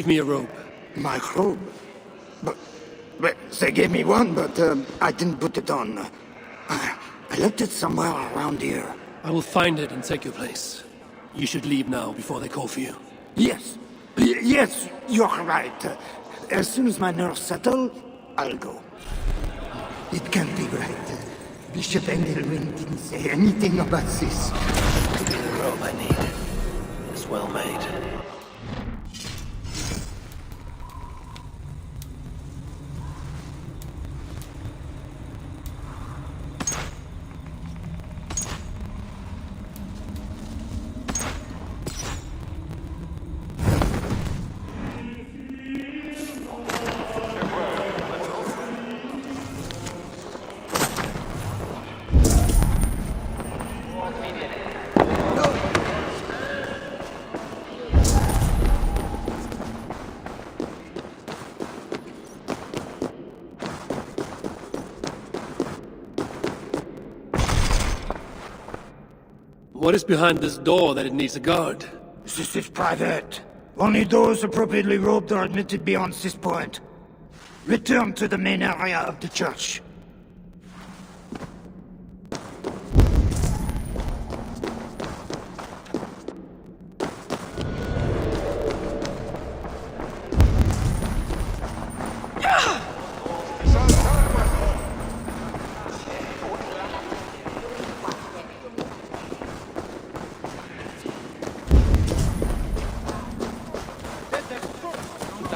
Give me a rope. My robe? But they gave me one, but I didn't put it on. I left it somewhere around here. I will find it and take your place. You should leave now before they call for you. Yes. Yes, you're right. As soon as my nerves settle, I'll go. It can't be right. Bishop Engelwin didn't say anything about this. Give me the robe I need. It's well made. What is behind this door that it needs a guard? This is private. Only those appropriately robed are admitted beyond this point. Return to the main area of the church.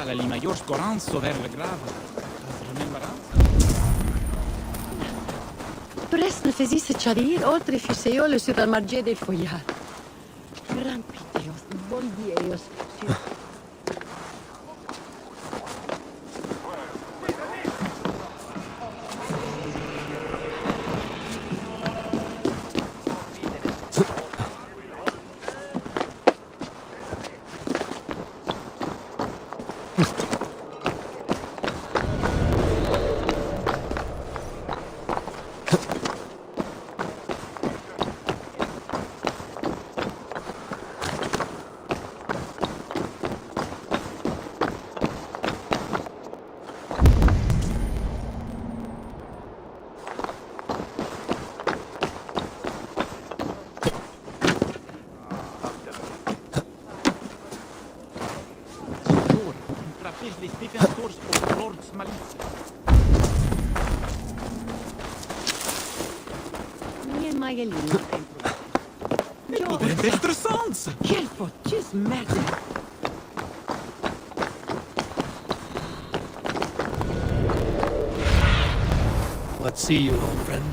La maggior scoranzo verre grave. Presne fezise charir oltre fiseiole sur la marge del foiar. Gran pitios, bon dieios. Interessant! Hjälp, just merde. Let's see you, old friend.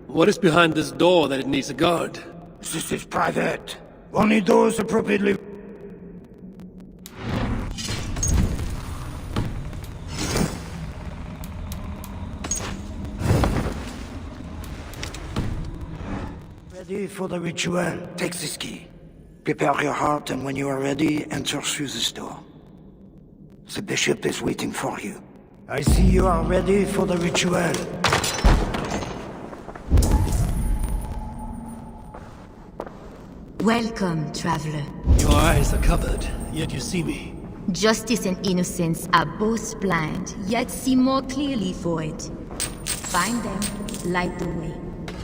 What is behind this door that it needs a guard? This is private. Only those appropriately... Ready for the ritual. Take this key. Prepare your heart, and when you are ready, enter through this door. The bishop is waiting for you. I see you are ready for the ritual. Welcome, traveler. Your eyes are covered, yet you see me. Justice and innocence are both blind, yet see more clearly for it. Find them, light the way,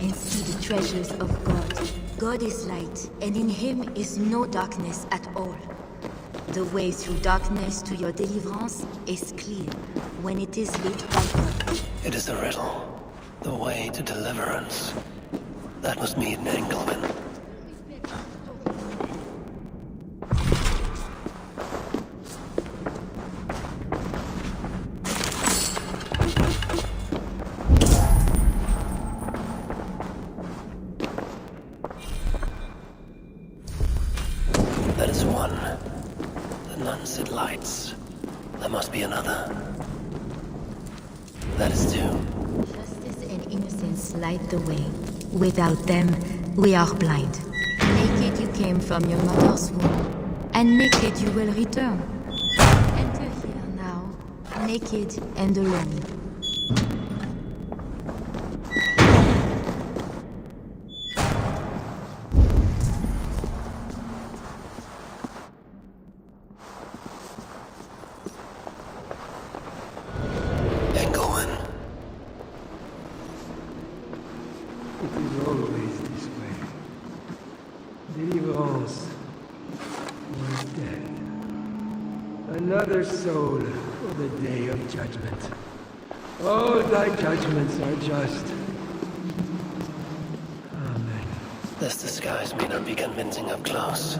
and see the treasures of God. God is light, and in him is no darkness at all. The way through darkness to your deliverance is clear when it is lit by God. It is the riddle, the way to deliverance. That must mean Engelman. That is one. The nun said lights. There must be another. That is two. Justice and innocence light the way. Without them, we are blind. Naked you came from your mother's womb, and naked you will return. Enter here now, naked and alone. Engelman. It is always this way. Deliverance was dead. Another soul for the day of judgment. All thy judgments are just. Amen. This disguise may not be convincing up close.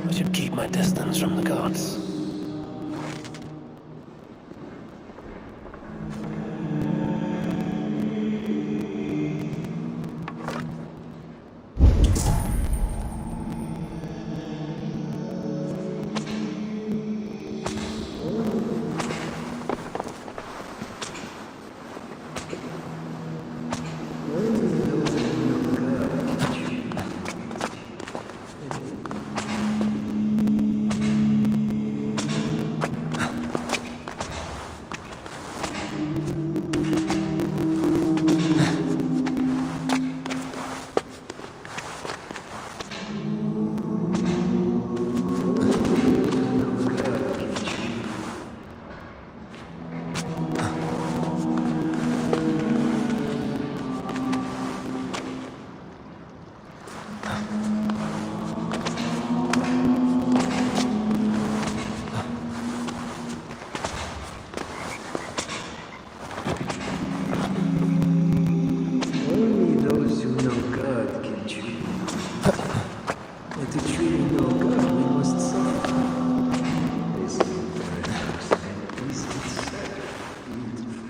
I should keep my distance from the gods. Only those who know God can truly know. And to truly know God, we must suffer. This is the paradox, and is itself beautiful.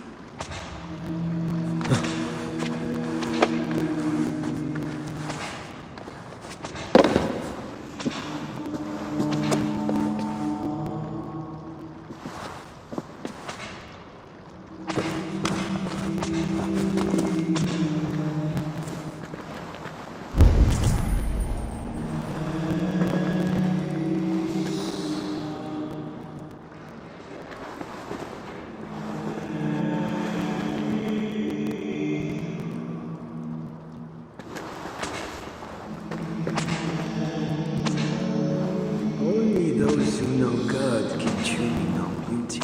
Only those who know God can truly know beauty.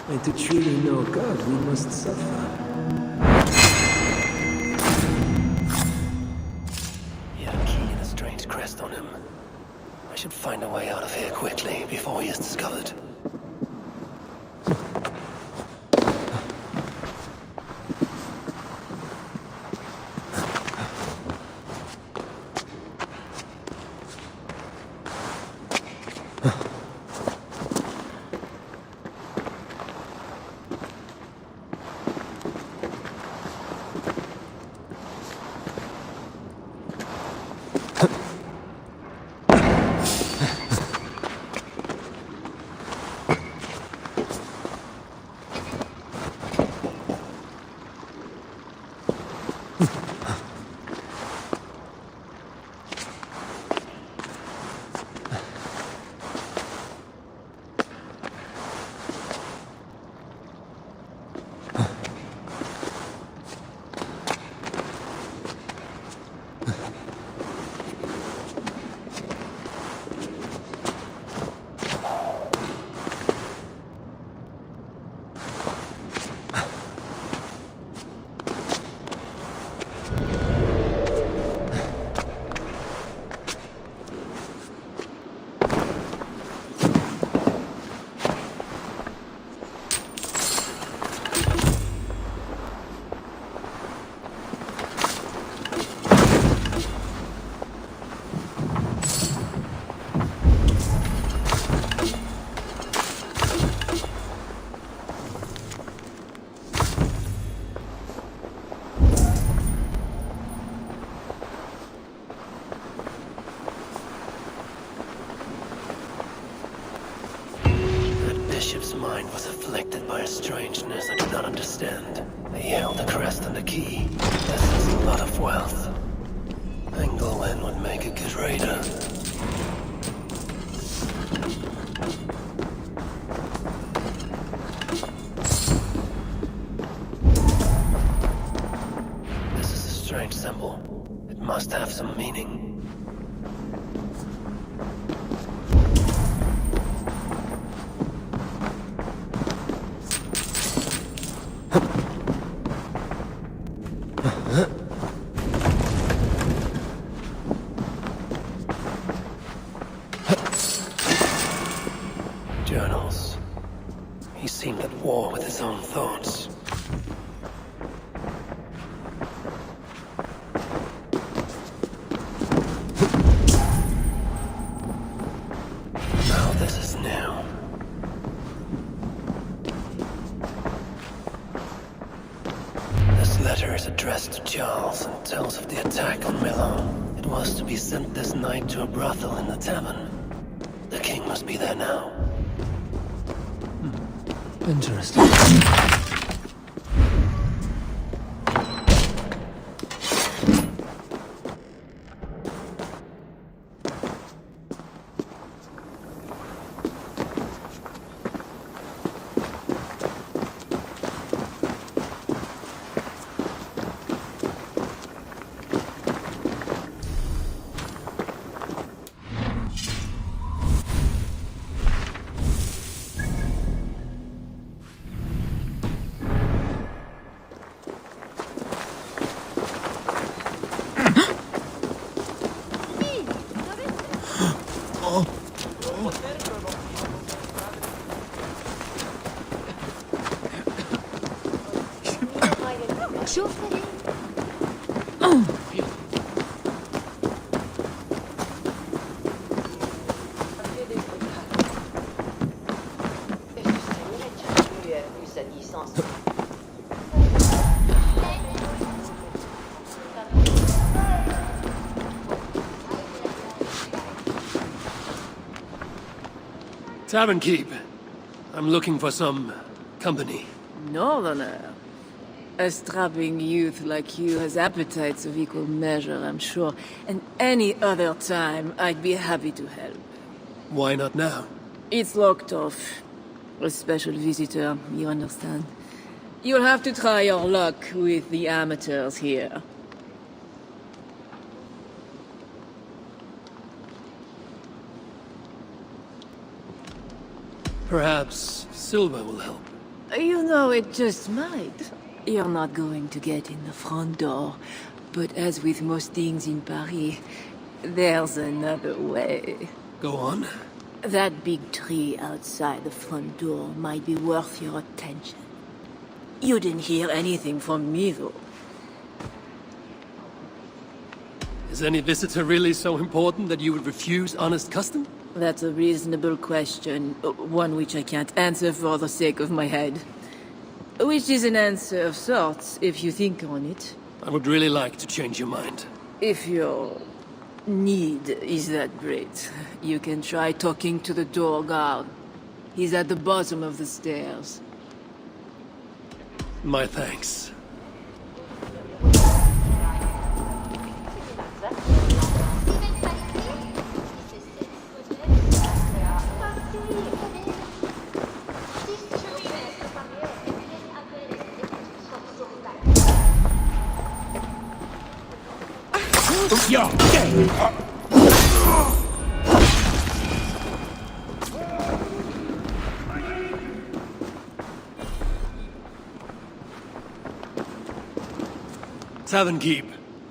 And to truly know God, we must suffer. He had a key and a strange crest on him. I should find a way out of here quickly before he is discovered. understand. He held the crest and the key. This is a lot of wealth. Englewen would make a good raider. This is a strange symbol. It must have some meaning. Journals. He seemed at war with his own thoughts. Now this is new. This letter is addressed to Charles and tells of the attack on Milan. It was to be sent this night to a brothel in the tavern. The king must be there now. Interesting. Tavern keep. I'm looking for some company. Northerner. A strapping youth like you has appetites of equal measure, I'm sure. And any other time, I'd be happy to help. Why not now? It's locked off. A special visitor, you understand. You'll have to try your luck with the amateurs here. Perhaps silver will help. You know, it just might. You're not going to get in the front door. But as with most things in Paris, there's another way. Go on. That big tree outside the front door might be worth your attention. You didn't hear anything from me, though. Is any visitor really so important that you would refuse honest custom? That's a reasonable question, one which I can't answer for the sake of my head. Which is an answer of sorts, if you think on it. I would really like to change your mind. If your need is that great, you can try talking to the door guard. He's at the bottom of the stairs. My thanks. Yo! Tavern keep.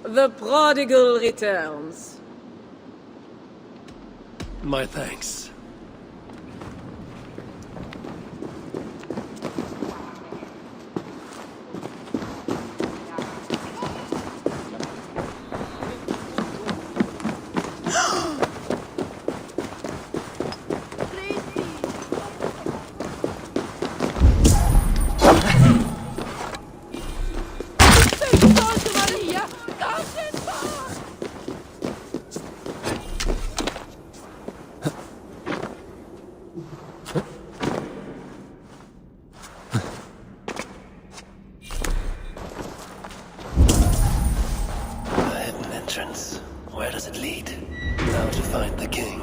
The prodigal returns. My thanks. entrance. Where does it lead? Now to find the king.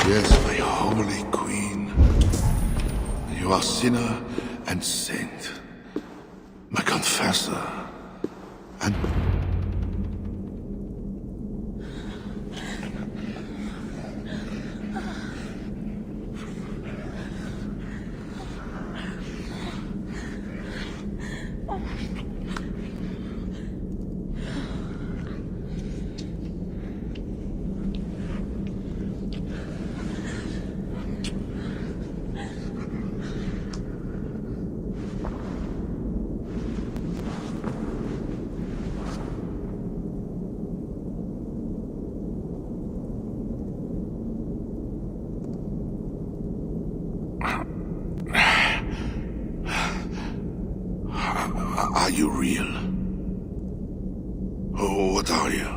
Yes, my holy queen. You are sinner and saint. My confessor. And... Are you real? Oh, what are you?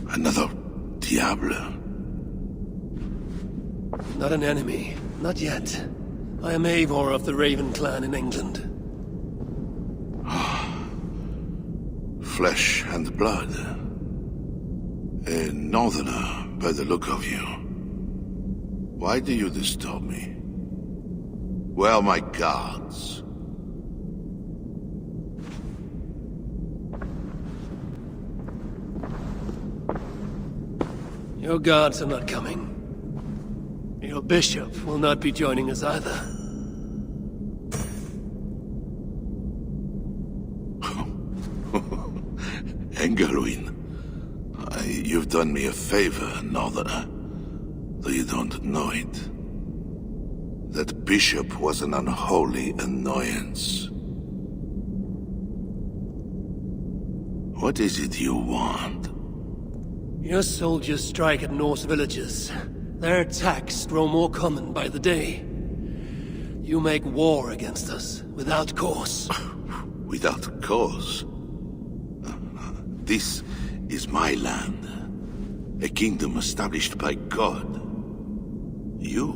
Another Diablo? Not an enemy. Not yet. I am Eivor of the Raven clan in England. Flesh and blood. A northerner, by the look of you. Why do you disturb me? Where are my guards? Your guards are not coming. Your bishop will not be joining us either. Engelwin, you've done me a favor, Northerner. Though you don't know it. That bishop was an unholy annoyance. What is it you want? Your soldiers strike at Norse villages. Their attacks grow more common by the day. You make war against us, without cause. Without cause? This is my land. A kingdom established by God. You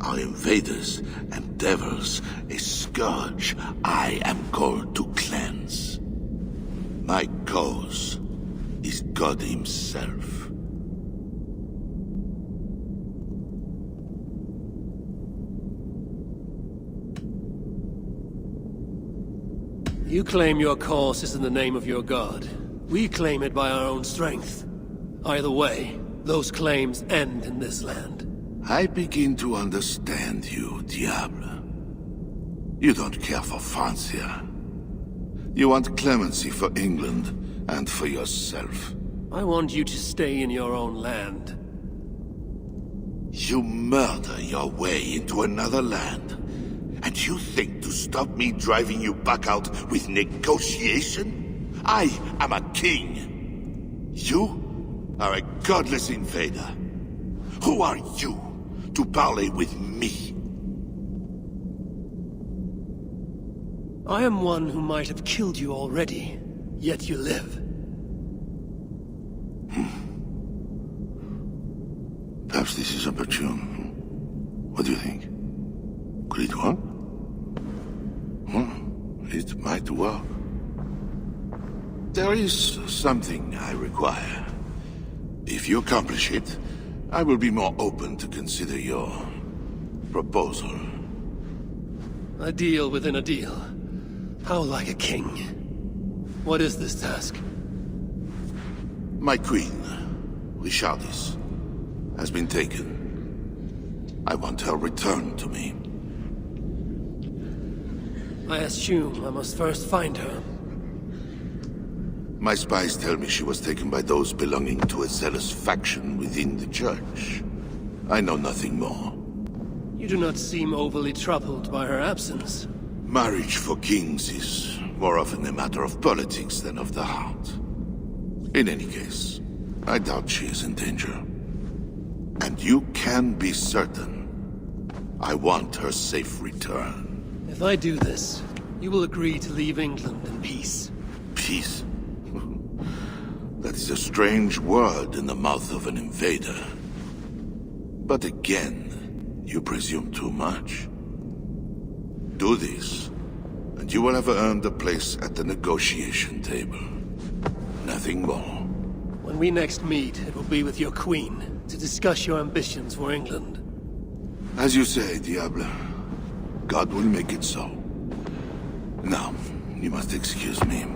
are invaders and devils, a scourge I am called to cleanse. My cause is God himself. You claim your cause is in the name of your God. We claim it by our own strength. Either way, those claims end in this land. I begin to understand you, Diable. You don't care for Francia. You want clemency for England and for yourself. I want you to stay in your own land. You murder your way into another land. And you think to stop me driving you back out with negotiation? I am a king. You are a godless invader. Who are you to parley with me? I am one who might have killed you already, yet you live. Perhaps this is opportune. What do you think? Could it work? It might work. There is something I require. If you accomplish it, I will be more open to consider your proposal. A deal within a deal. How like a king. What is this task? My queen, Richardis, has been taken. I want her returned to me. I assume I must first find her. My spies tell me she was taken by those belonging to a zealous faction within the church. I know nothing more. You do not seem overly troubled by her absence. Marriage for kings is more often a matter of politics than of the heart. In any case, I doubt she is in danger. And you can be certain I want her safe return. If I do this, you will agree to leave England in peace. Peace? That is a strange word in the mouth of an invader. But again, you presume too much. Do this, and you will have earned a place at the negotiation table. Nothing more. When we next meet, it will be with your queen, to discuss your ambitions for England. As you say, Diable. God will make it so. Now, you must excuse me.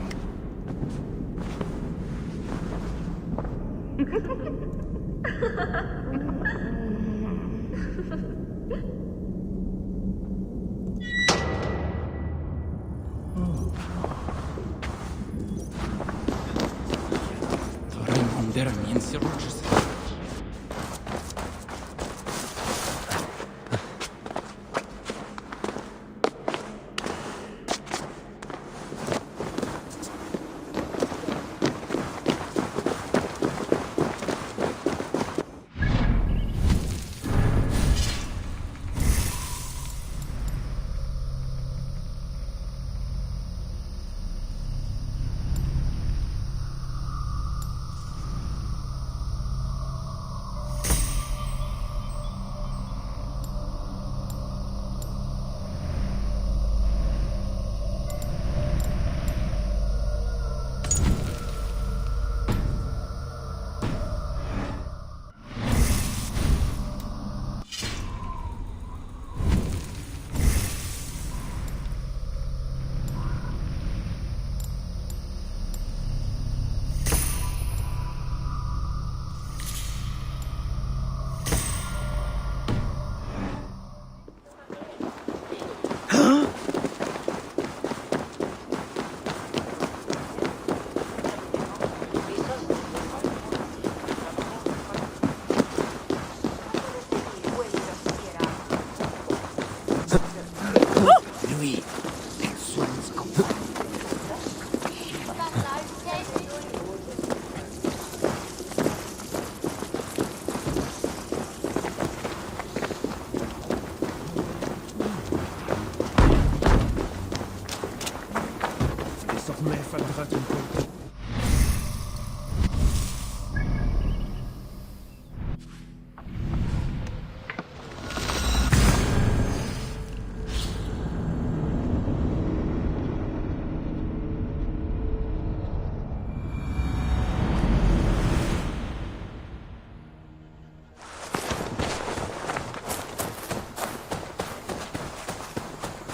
of mij verdraten wordt.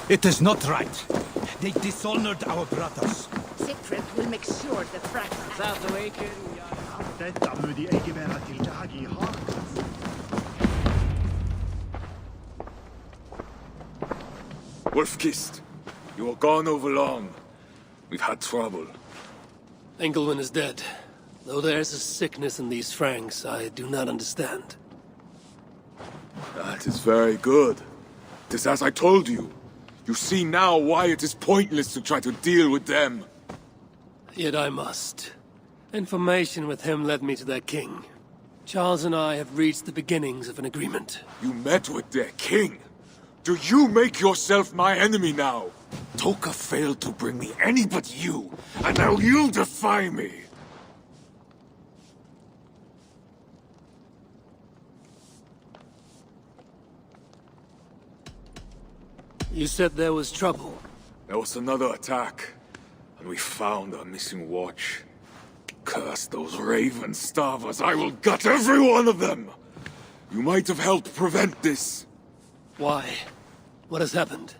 It is not right. They dishonored our brothers. Siegfried will make sure the Franks... Detta må de ikke være til dag I har. Wolf-Kissed, you were gone over long. We've had trouble. Engelwin is dead. Though there's a sickness in these Franks I do not understand. That is very good. It is as I told you. You see now why it is pointless to try to deal with them. Yet I must. Information with him led me to their king. Charles and I have reached the beginnings of an agreement. You met with their king? Do you make yourself my enemy now? Toka failed to bring me any but you, and now you defy me! You said there was trouble. There was another attack, and we found our missing watch. Curse those raven starvers, I will gut every one of them! You might have helped prevent this. Why? What has happened?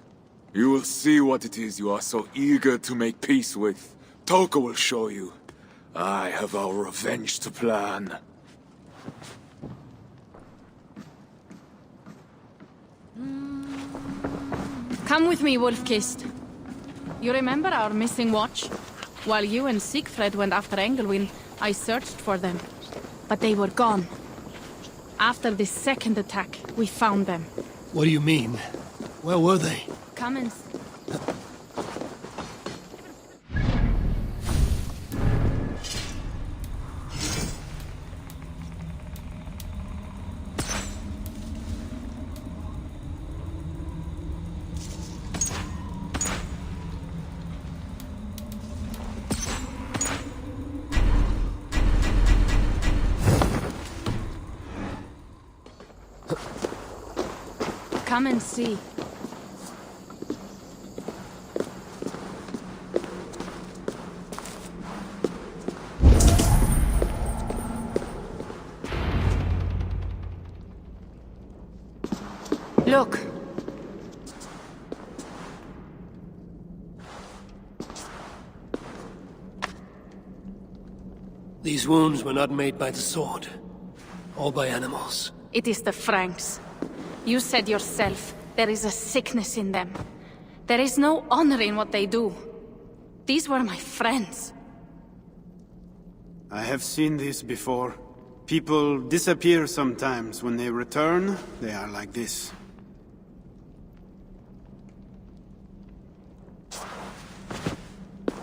You will see what it is you are so eager to make peace with. Toka will show you. I have our revenge to plan. Come with me, Wolf-Kissed. You remember our missing watch? While you and Siegfried went after Engelwin, I searched for them. But they were gone. After the second attack, we found them. What do you mean? Where were they? Come and... Come and see. Look. These wounds were not made by the sword, or by animals. It is the Franks. You said yourself, there is a sickness in them. There is no honor in what they do. These were my friends. I have seen this before. People disappear sometimes. When they return, they are like this.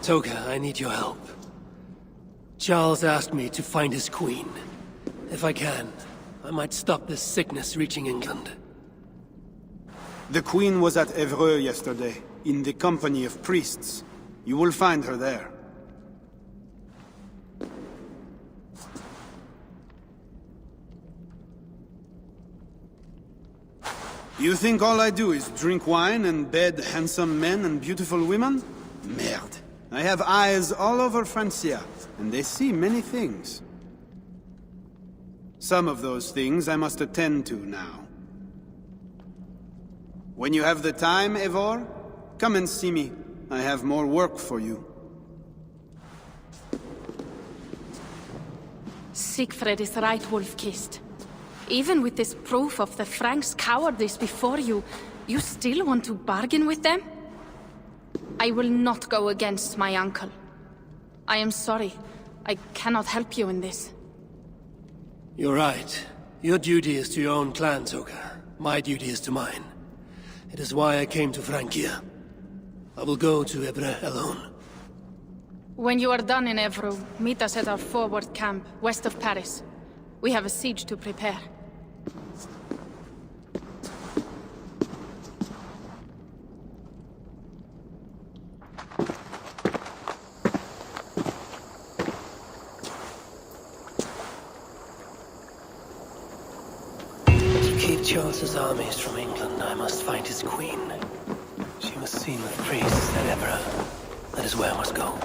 Toka, I need your help. Charles asked me to find his queen. If I can, I might stop this sickness reaching England. The Queen was at Evreux yesterday, in the company of priests. You will find her there. You think all I do is drink wine and bed handsome men and beautiful women? Merde. I have eyes all over Francia, and they see many things. Some of those things I must attend to now. When you have the time, Eivor, come and see me. I have more work for you. Siegfried is right, Wolf-Kissed. Even with this proof of the Franks' cowardice before you, you still want to bargain with them? I will not go against my uncle. I am sorry. I cannot help you in this. You're right. Your duty is to your own clan, Toka. My duty is to mine. It is why I came to Francia. I will go to Evreux alone. When you are done in Evreux, meet us at our forward camp, west of Paris. We have a siege to prepare. Charles's armies from England, I must find his queen. She was seen with priests at Evra. That is where I must go.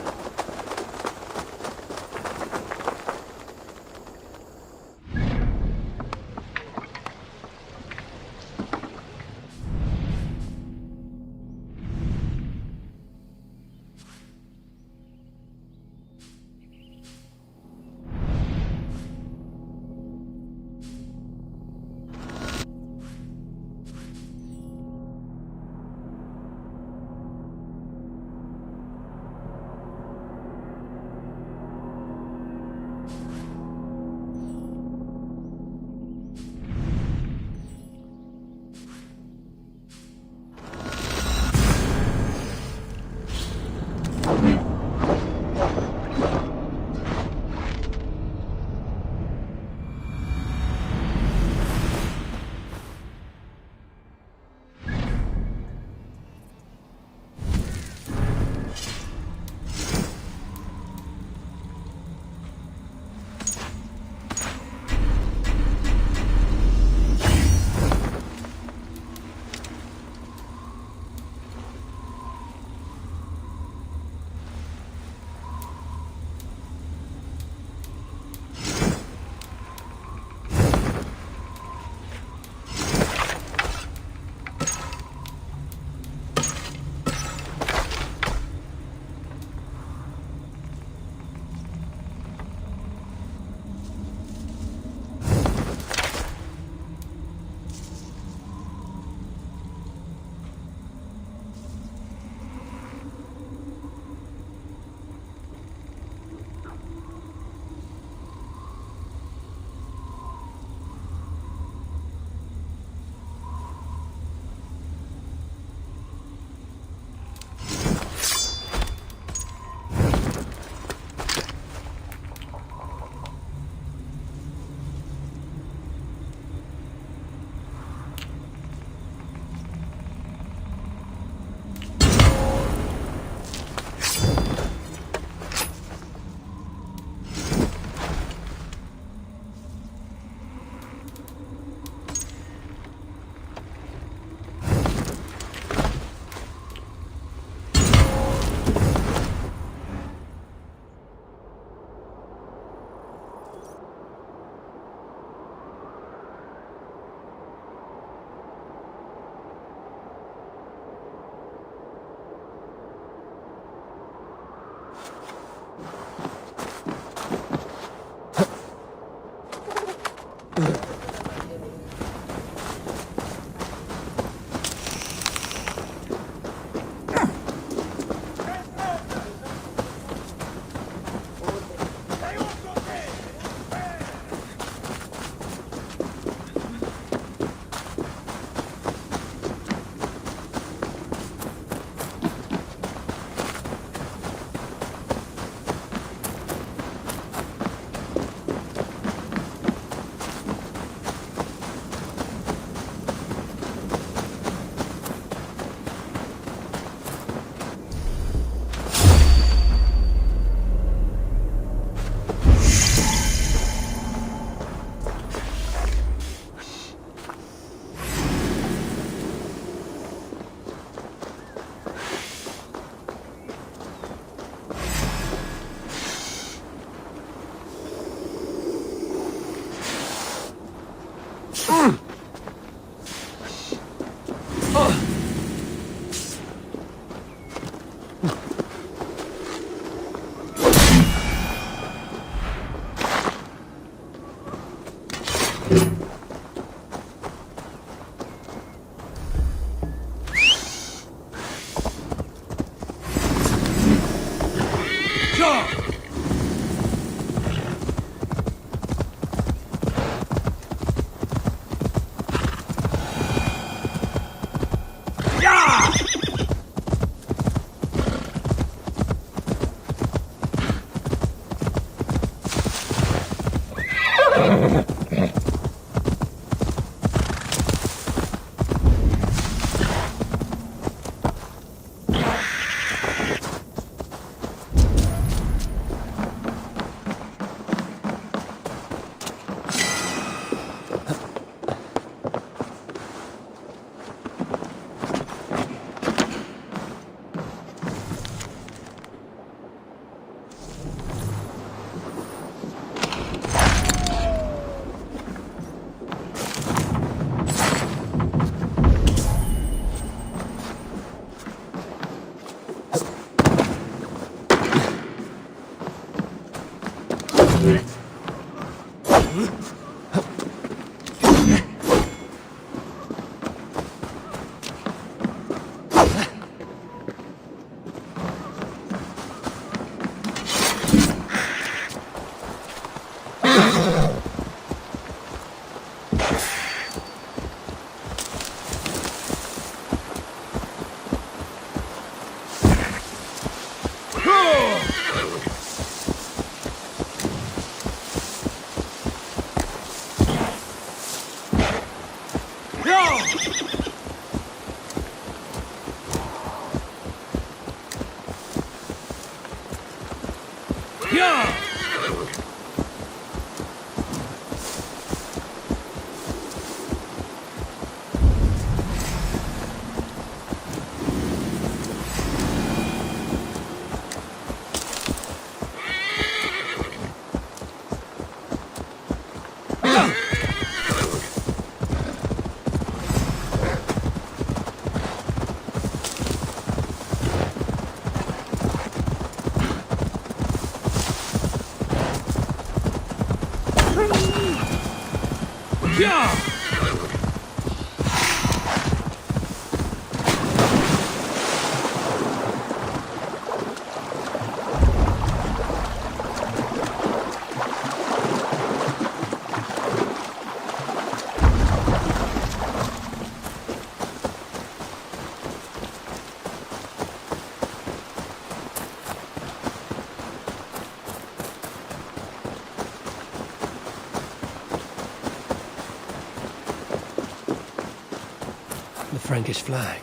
The Frankish flag.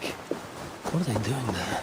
What are they doing there?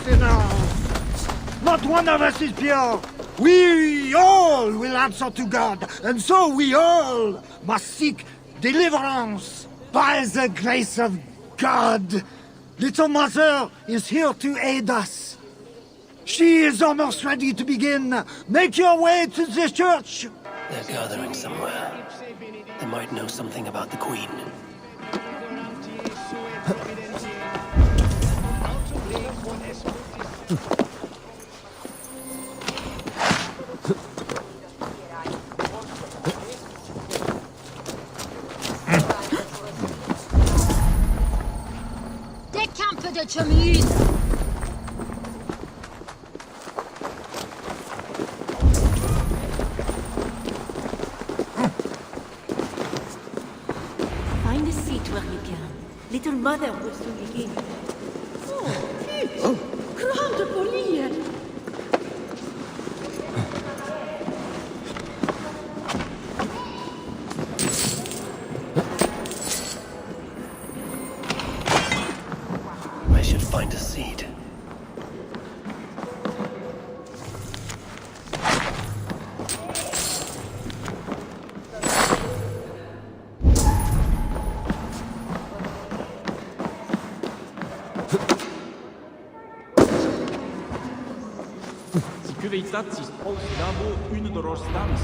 sinners! Not one of us is pure! We all will answer to God, and so we all must seek deliverance by the grace of God. Little Mother is here to aid us. She is almost ready to begin. Make your way to the church! They're gathering somewhere. They might know something about the Queen. Décampe de chemise! Find a seat where you can. Little Mother will soon begin. Grande Pauline! I should find a seat. Si cuveitat si spols dabo une de rostans.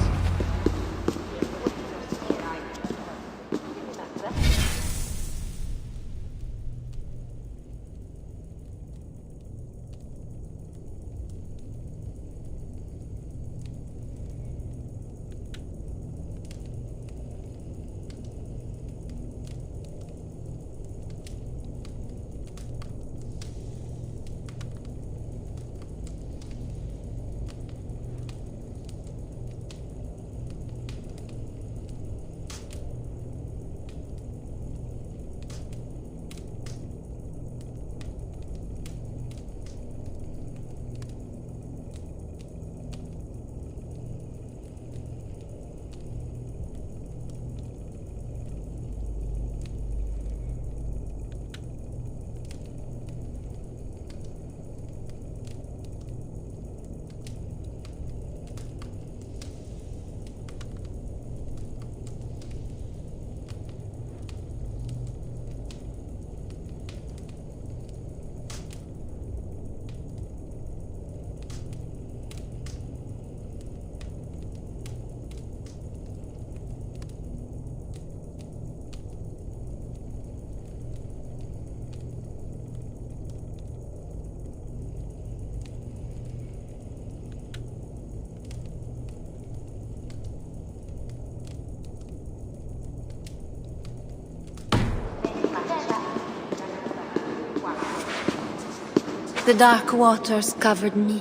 The dark waters covered me.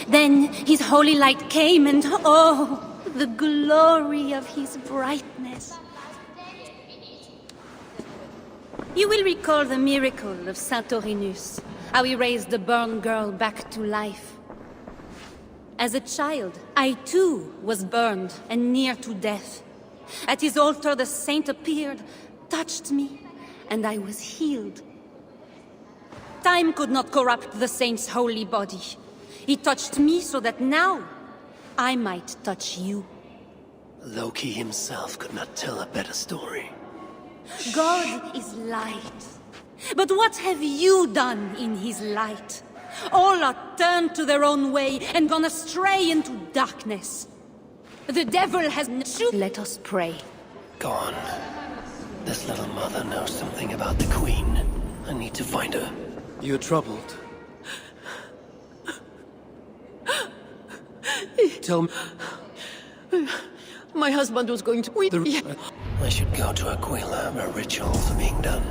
Then his holy light came and oh, the glory of his brightness. You will recall the miracle of Santorinus, how he raised the burned girl back to life. As a child, I too was burned and near to death. At his altar the saint appeared, touched me, and I was healed. Time could not corrupt the saint's holy body. He touched me so that now I might touch you. Loki himself could not tell a better story. God is light. But what have you done in his light? All are turned to their own way and gone astray into darkness. The devil has... Let us pray. Gone. This little mother knows something about the Queen. I need to find her. You're troubled. Tell me... My husband was going to... I should go to Aquila, where rituals are being done.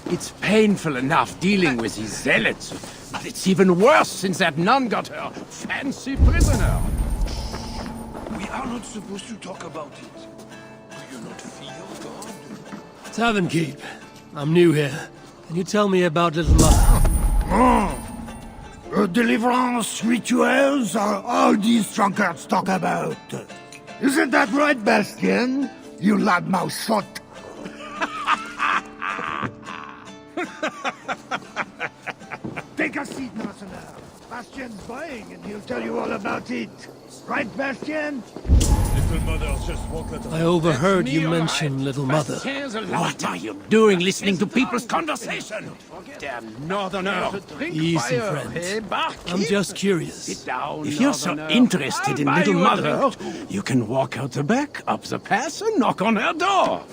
It's painful enough dealing with these zealots, but it's even worse since that nun got her fancy prisoner. We are not supposed to talk about it. Do you not fear God? Tavern Keep. I'm new here. Can you tell me about Little Mother? Deliverance rituals are all these drunkards talk about. Isn't that right, Bastien? You loudmouth sot. Take a seat, Mercenary. Bastien's buying, and he'll tell you all about it. Right, Bastien? Little Mother just won't let us. I overheard you mention Little Mother. What are you doing listening to people's conversation? Damn northerner! Easy, friend. I'm just curious. If you're so interested in Little Mother, you can walk out the back, up the path, and knock on her door.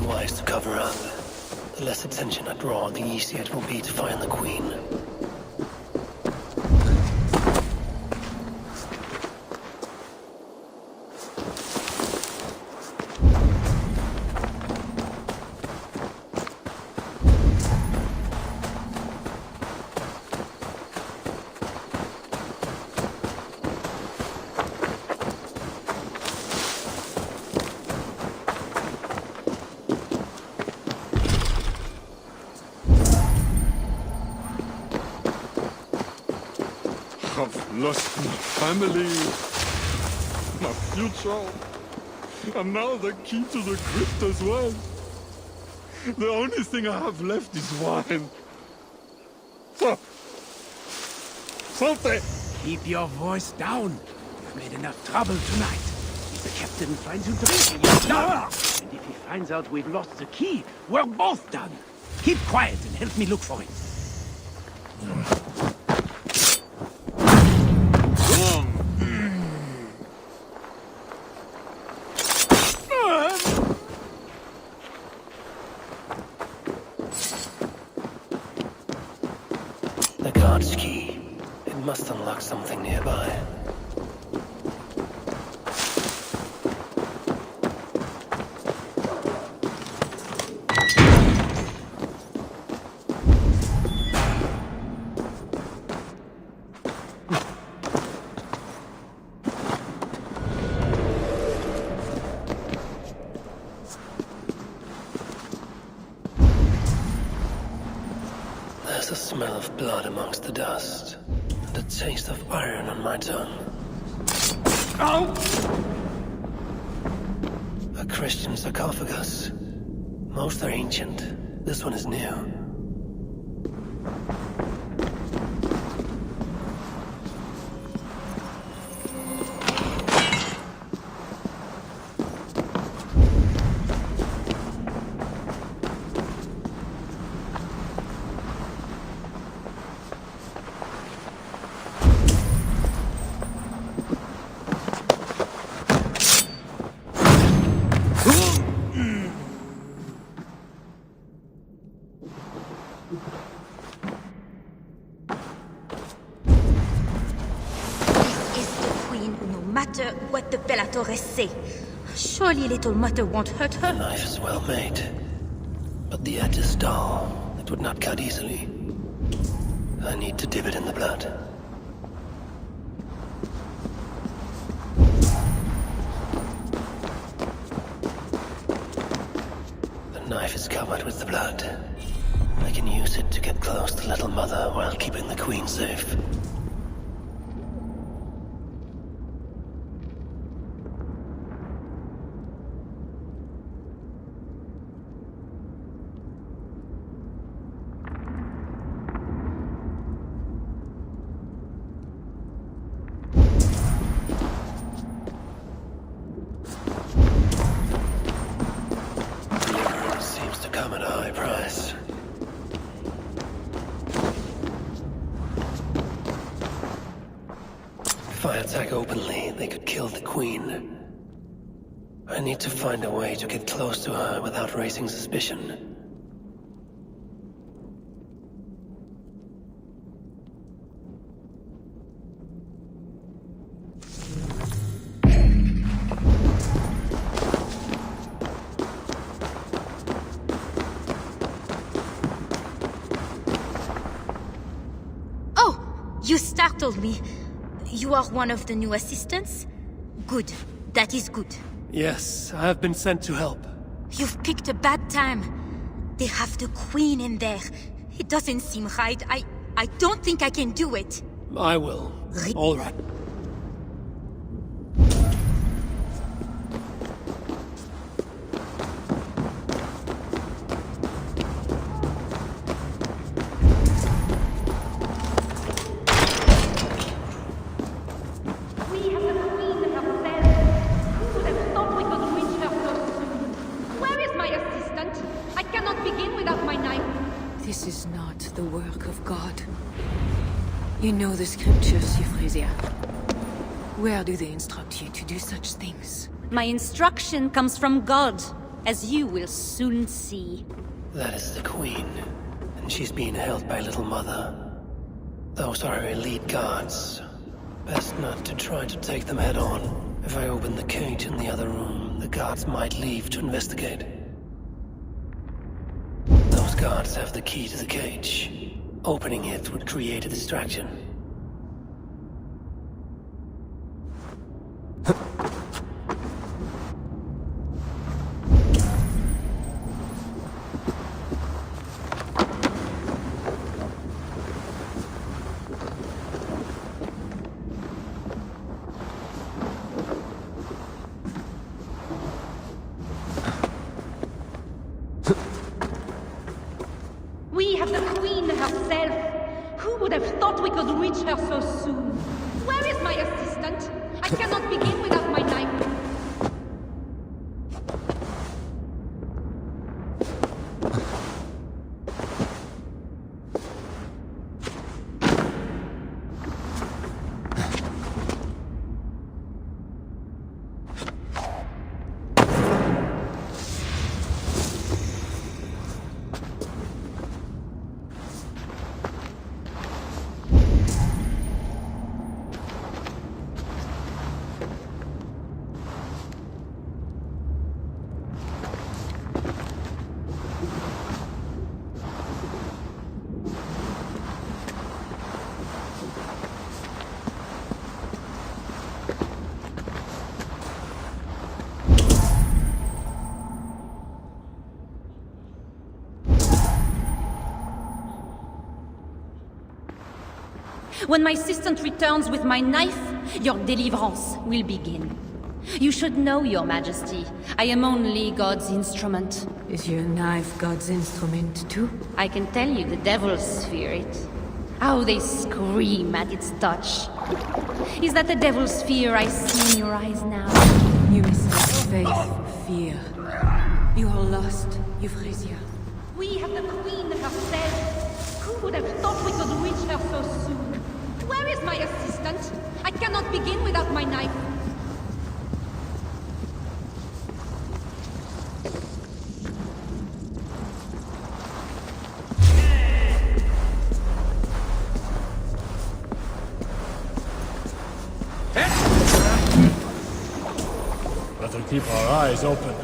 Wise to cover up. The less attention I draw, the easier it will be to find the Queen. I've lost my family, my future, and now the key to the crypt as well. The only thing I have left is wine. So, something. Keep your voice down. You've made enough trouble tonight. If the captain finds you drinking, you're done. And if he finds out we've lost the key, we're both done. Keep quiet and help me look for it. The guard's key. It must unlock something nearby. There's a smell of blood amongst the dust, and a taste of iron on my tongue. Oh! A Christian sarcophagus. Most are ancient. This one is new. Bellatores say. Surely little Mother won't hurt her. The knife is well made, but the edge is dull. It would not cut easily. I need to dip it in the blood. The knife is covered with the blood. I can use it to get close to Little Mother while keeping the Queen safe. Seems to come at a high price. If I attack openly, they could kill the Queen. I need to find a way to get close to her without raising suspicion. You startled me. You are one of the new assistants? Good. That is good. Yes, I have been sent to help. You've picked a bad time. They have the Queen in there. It doesn't seem right. I don't think I can do it. I will. All right. This is not the work of God. You know the scriptures, Euphrasia. Where do they instruct you to do such things? My instruction comes from God, as you will soon see. That is the Queen, and she's being held by Little Mother. Those are her elite guards. Best not to try to take them head on. If I open the cage in the other room, the guards might leave to investigate. Those guards have the key to the cage. Opening it would create a distraction. We have the Queen herself. Who would have thought we could reach her so soon? Where is my assistant? I cannot begin without my knife. When my assistant returns with my knife, your deliverance will begin. You should know, Your Majesty, I am only God's instrument. Is your knife God's instrument too? I can tell you the devils fear it. How they scream at its touch. Is that the devil's fear I see in your eyes now? You mistake faith, fear. You are lost, Euphrasia. We have the Queen herself. Who would have thought we could reach her so soon? Where is my assistant? I cannot begin without my knife. Better keep our eyes open.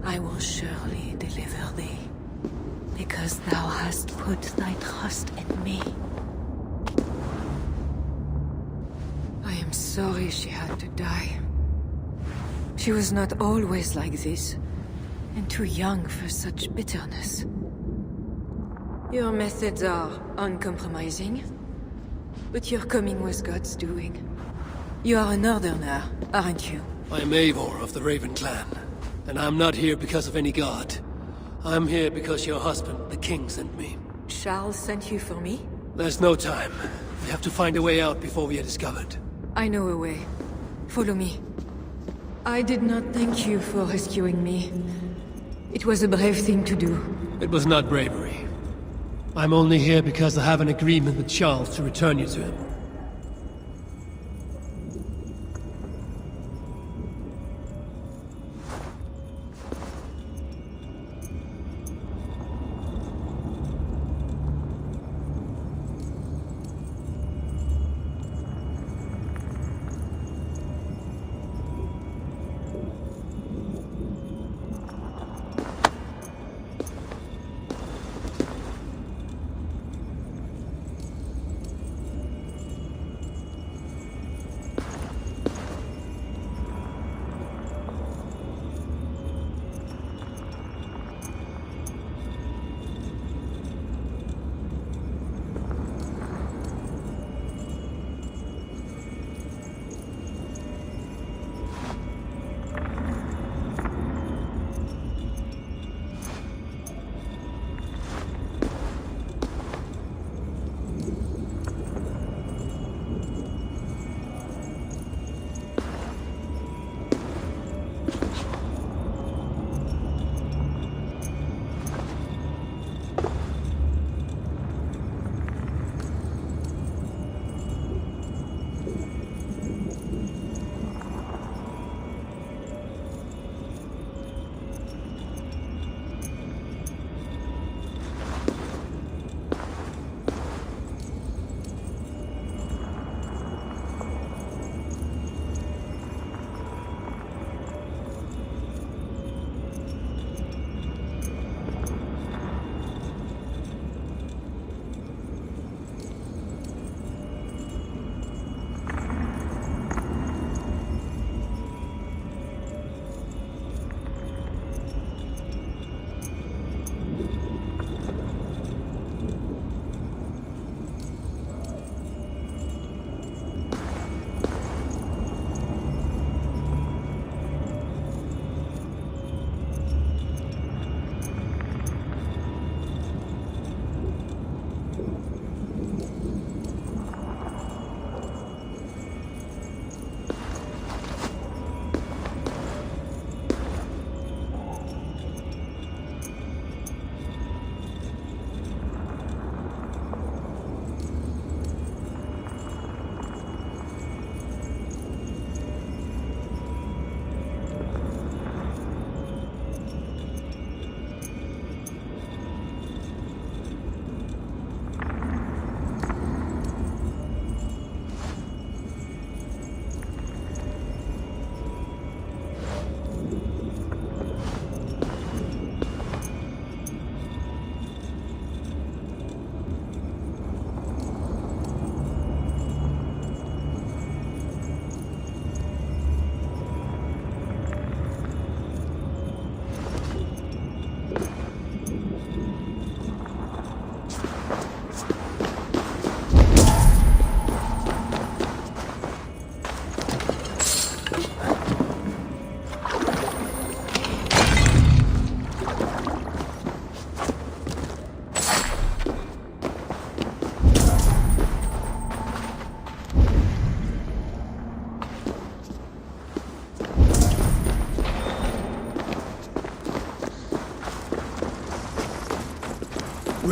I will surely deliver thee, because thou hast put thy trust in me. I am sorry she had to die. She was not always like this, and too young for such bitterness. Your methods are uncompromising, but your coming was God's doing. You are a northerner, aren't you? I'm Eivor of the Raven Clan, and I'm not here because of any god. I'm here because your husband, the king, sent me. Charles sent you for me? There's no time. We have to find a way out before we are discovered. I know a way. Follow me. I did not thank you for rescuing me. It was a brave thing to do. It was not bravery. I'm only here because I have an agreement with Charles to return you to him.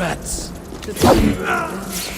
Rats! The plague brought them.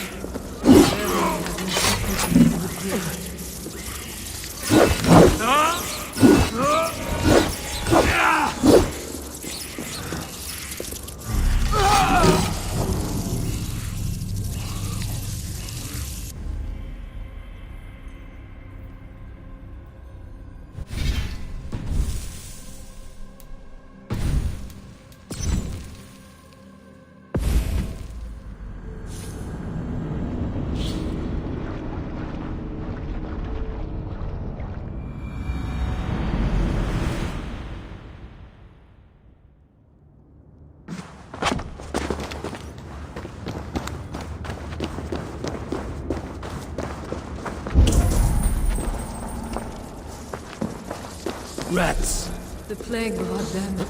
Rats! The plague brought them. The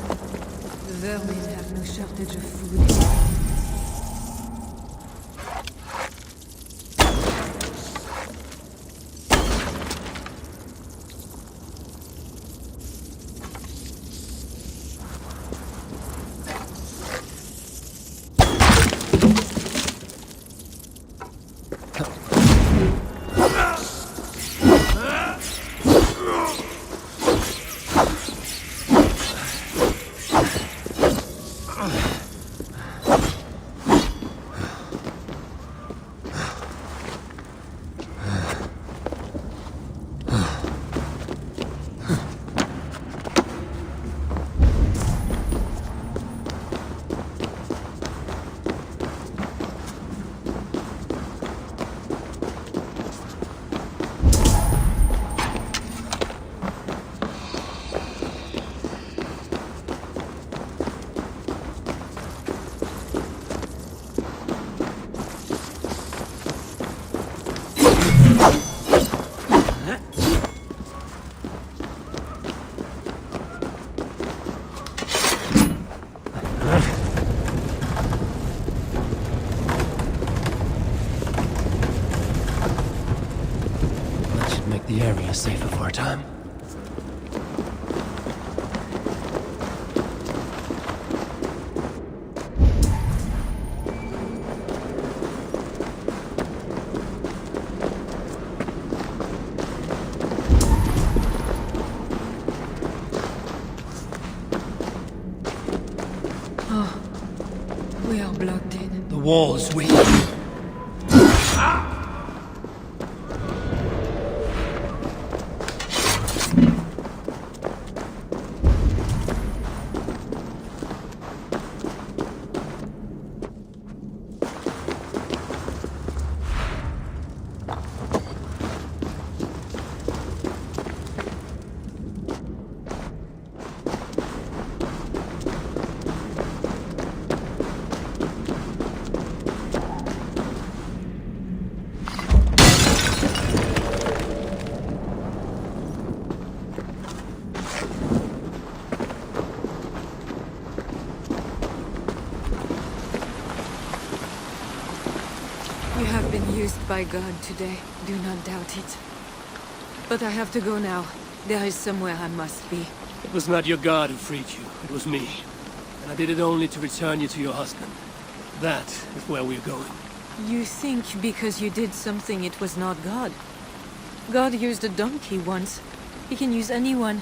vermin have no shortage of food. The area safer for a time. Oh, we are blocked in. The wall's weak. You have been used by God today, do not doubt it. But I have to go now. There is somewhere I must be. It was not your God who freed you, it was me. And I did it only to return you to your husband. That is where we're going. You think because you did something it was not God? God used a donkey once. He can use anyone,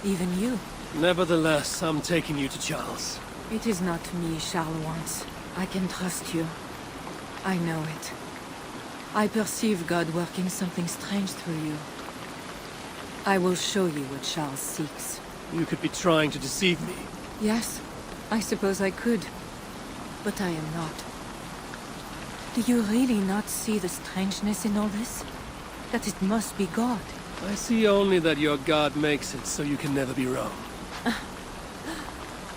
even you. Nevertheless, I'm taking you to Charles. It is not me Charles wants. I can trust you. I know it. I perceive God working something strange through you. I will show you what Charles seeks. You could be trying to deceive me. Yes, I suppose I could. But I am not. Do you really not see the strangeness in all this? That it must be God. I see only that your God makes it so you can never be wrong.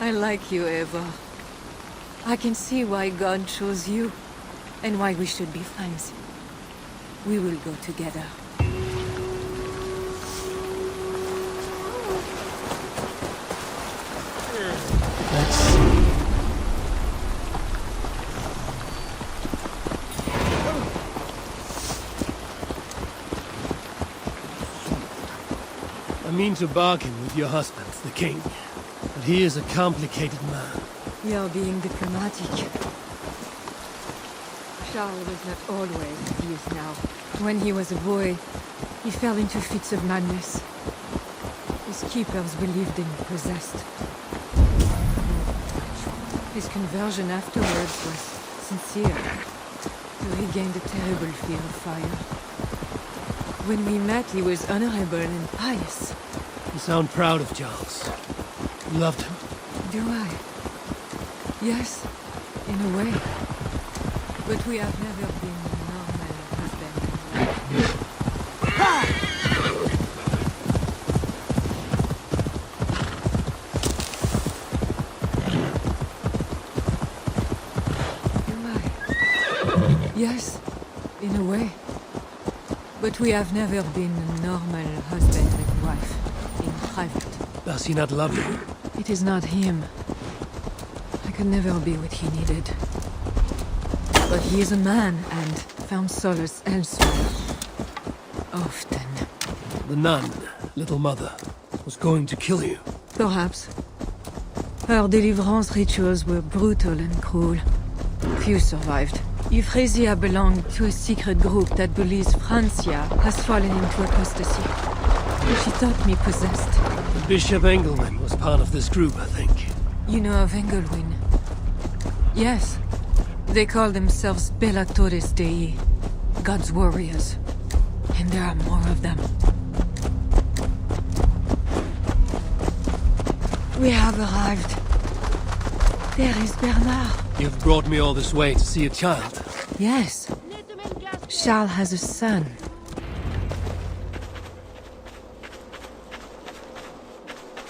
I like you, Eva. I can see why God chose you, and why we should be friends. We will go together. Let's see. I mean to bargain with your husband, the king. But he is a complicated man. You're being diplomatic. Charles was not always as he is now. When he was a boy, he fell into fits of madness. His keepers believed him possessed. His conversion afterwards was sincere. He regained a terrible fear of fire. When we met, he was honorable and pious. You sound proud of Charles. You loved him. Do I? Yes, in a way. But we have never been normal husband and wife. Yes, in a way. But we have never been a normal husband and wife, in private. Does he not love you? It is not him. I could never be what he needed. But he is a man, and found solace elsewhere. Often. The nun, little mother, was going to kill you. Perhaps. Her deliverance rituals were brutal and cruel. Few survived. Euphrasia belonged to a secret group that believes Francia has fallen into apostasy. She thought me possessed. Bishop Engelwin was part of this group, I think. You know of Engelwin? Yes. They call themselves Bellatores Dei, God's warriors. And there are more of them. We have arrived. There is Bernard. You've brought me all this way to see a child. Yes. Charles has a son.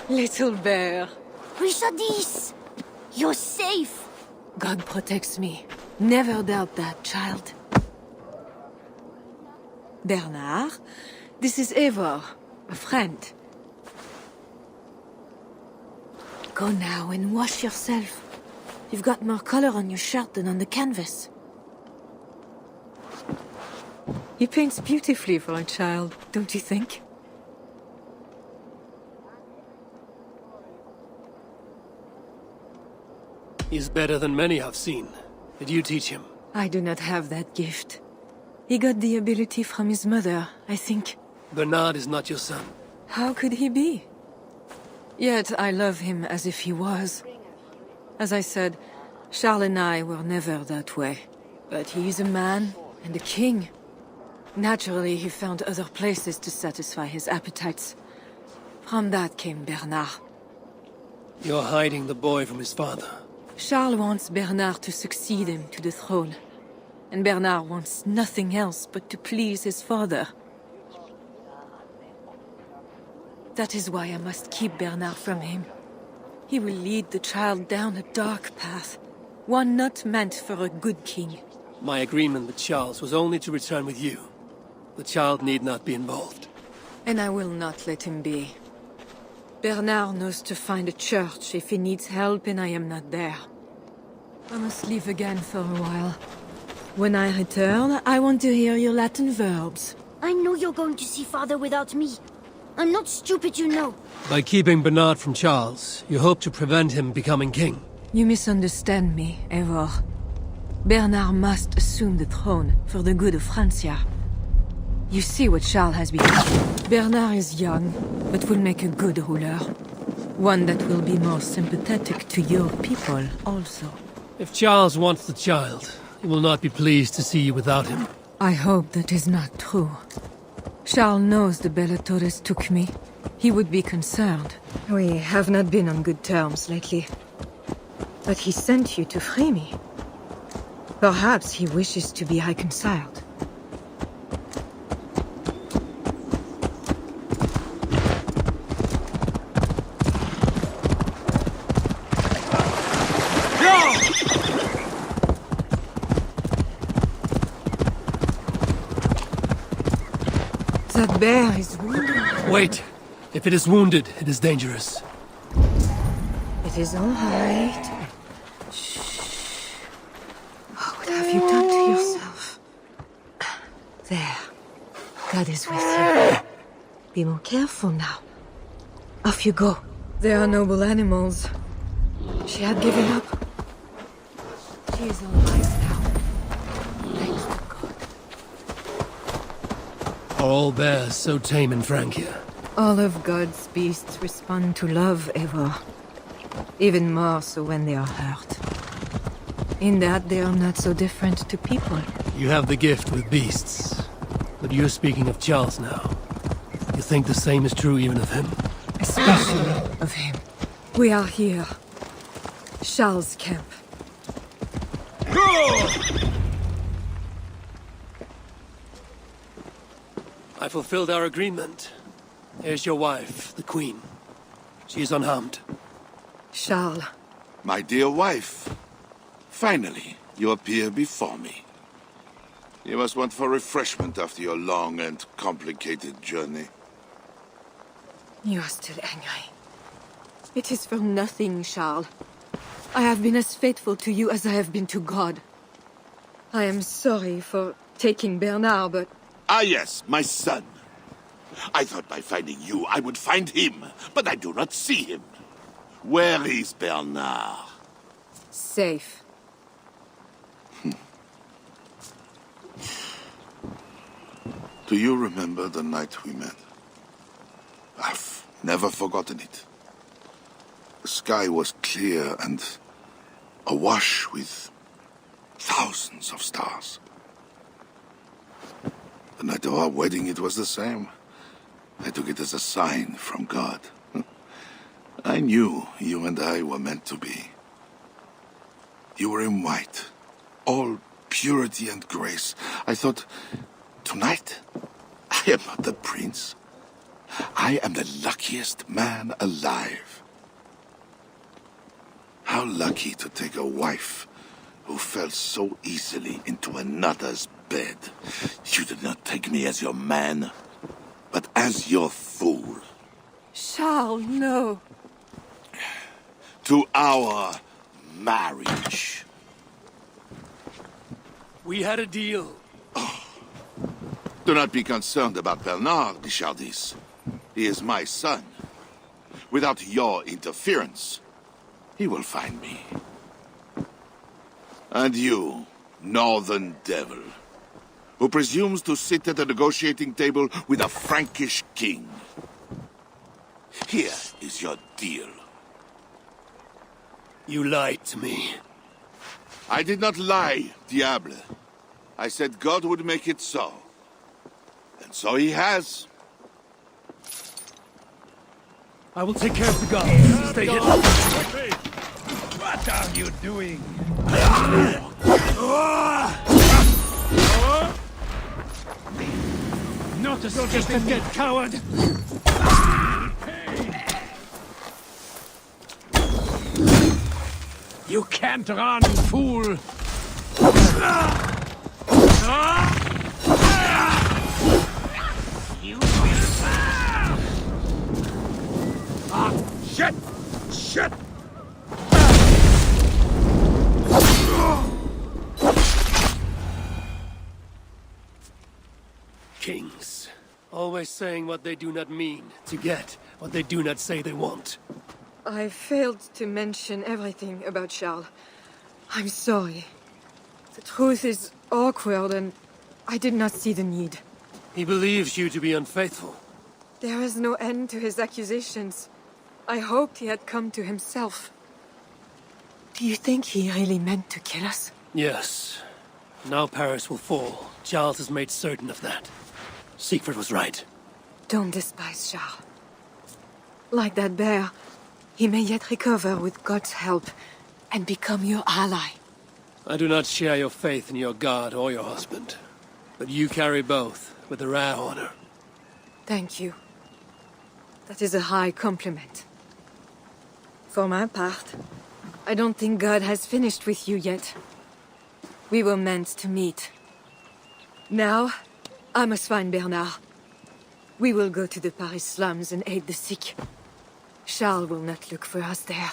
Little bear. Richardis! You're safe! God protects me. Never doubt that, child. Bernard, this is Eivor, a friend. Go now and wash yourself. You've got more color on your shirt than on the canvas. He paints beautifully for a child, don't you think? He's better than many I've seen. Did you teach him? I do not have that gift. He got the ability from his mother, I think. Bernard is not your son. How could he be? Yet I love him as if he was. As I said, Charles and I were never that way. But he is a man and a king. Naturally, he found other places to satisfy his appetites. From that came Bernard. You're hiding the boy from his father. Charles wants Bernard to succeed him to the throne. And Bernard wants nothing else but to please his father. That is why I must keep Bernard from him. He will lead the child down a dark path. One not meant for a good king. My agreement with Charles was only to return with you. The child need not be involved. And I will not let him be. Bernard knows to find a church if he needs help and I am not there. I must leave again for a while. When I return, I want to hear your Latin verbs. I know you're going to see father without me. I'm not stupid, you know. By keeping Bernard from Charles, you hope to prevent him becoming king. You misunderstand me, Eivor. Bernard must assume the throne for the good of Francia. You see what Charles has become. Bernard is young, but will make a good ruler. One that will be more sympathetic to your people, also. If Charles wants the child, he will not be pleased to see you without him. I hope that is not true. Charles knows the Bellatores took me. He would be concerned. We have not been on good terms lately. But he sent you to free me. Perhaps he wishes to be reconciled. That bear is wounded. Wait! If it is wounded, it is dangerous. It is all right. Shh. Oh, what have you done to yourself? There. God is with you. Be more careful now. Off you go. They are noble animals. She had given up. She is alive now. Are all bears so tame in Francia? All of God's beasts respond to love, Eivor. Even more so when they are hurt. In that, they are not so different to people. You have the gift with beasts. But you're speaking of Charles now. You think the same is true even of him? Especially of him. We are here. Charles' camp. I fulfilled our agreement. Here's your wife, the Queen. She is unharmed. Charles. My dear wife. Finally, you appear before me. You must want for refreshment after your long and complicated journey. You are still angry. It is for nothing, Charles. I have been as faithful to you as I have been to God. I am sorry for taking Bernard, but... Ah yes, my son. I thought by finding you, I would find him, but I do not see him. Where is Bernard? Safe. Do you remember the night we met? I've never forgotten it. The sky was clear and awash with thousands of stars. The night of our wedding, it was the same. I took it as a sign from God. I knew you and I were meant to be. You were in white, all purity and grace. I thought, tonight, I am not the prince. I am the luckiest man alive. How lucky to take a wife who fell so easily into another's bed. You did not take me as your man, but as your fool. Charles, no. To our marriage. We had a deal. Oh. Do not be concerned about Bernard, Bichardis. He is my son. Without your interference, he will find me. And you, northern devil, who presumes to sit at a negotiating table with a Frankish king. Here is your deal. You lied to me. I did not lie, Diable. I said God would make it so. And so he has. I will take care of the guards. Stay hidden. What are you doing? Not a stick and get coward! You can't run, fool! You will burn! Ah, shit! Shit! Kings, always saying what they do not mean, to get what they do not say they want. I failed to mention everything about Charles. I'm sorry. The truth is awkward and I did not see the need. He believes you to be unfaithful. There is no end to his accusations. I hoped he had come to himself. Do you think he really meant to kill us? Yes. Now Paris will fall. Charles has made certain of that. Siegfried was right. Don't despise Charles. Like that bear, he may yet recover with God's help and become your ally. I do not share your faith in your God or your husband. But you carry both with a rare honor. Thank you. That is a high compliment. For my part, I don't think God has finished with you yet. We were meant to meet. Now, I must find Bernard. We will go to the Paris slums and aid the sick. Charles will not look for us there.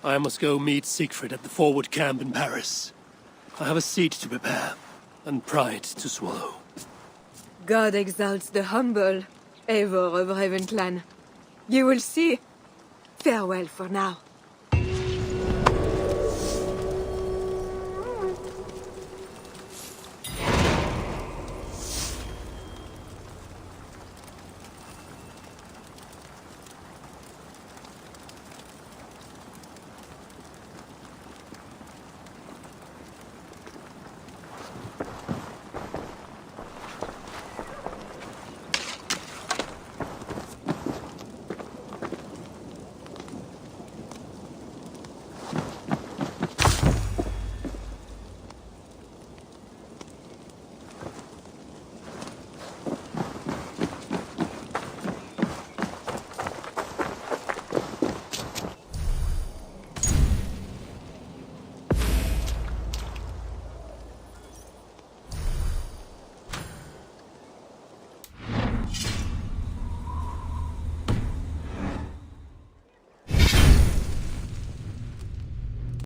I must go meet Siegfried at the forward camp in Paris. I have a seat to prepare, and pride to swallow. God exalts the humble, Eivor of Ravenclan. You will see. Farewell for now.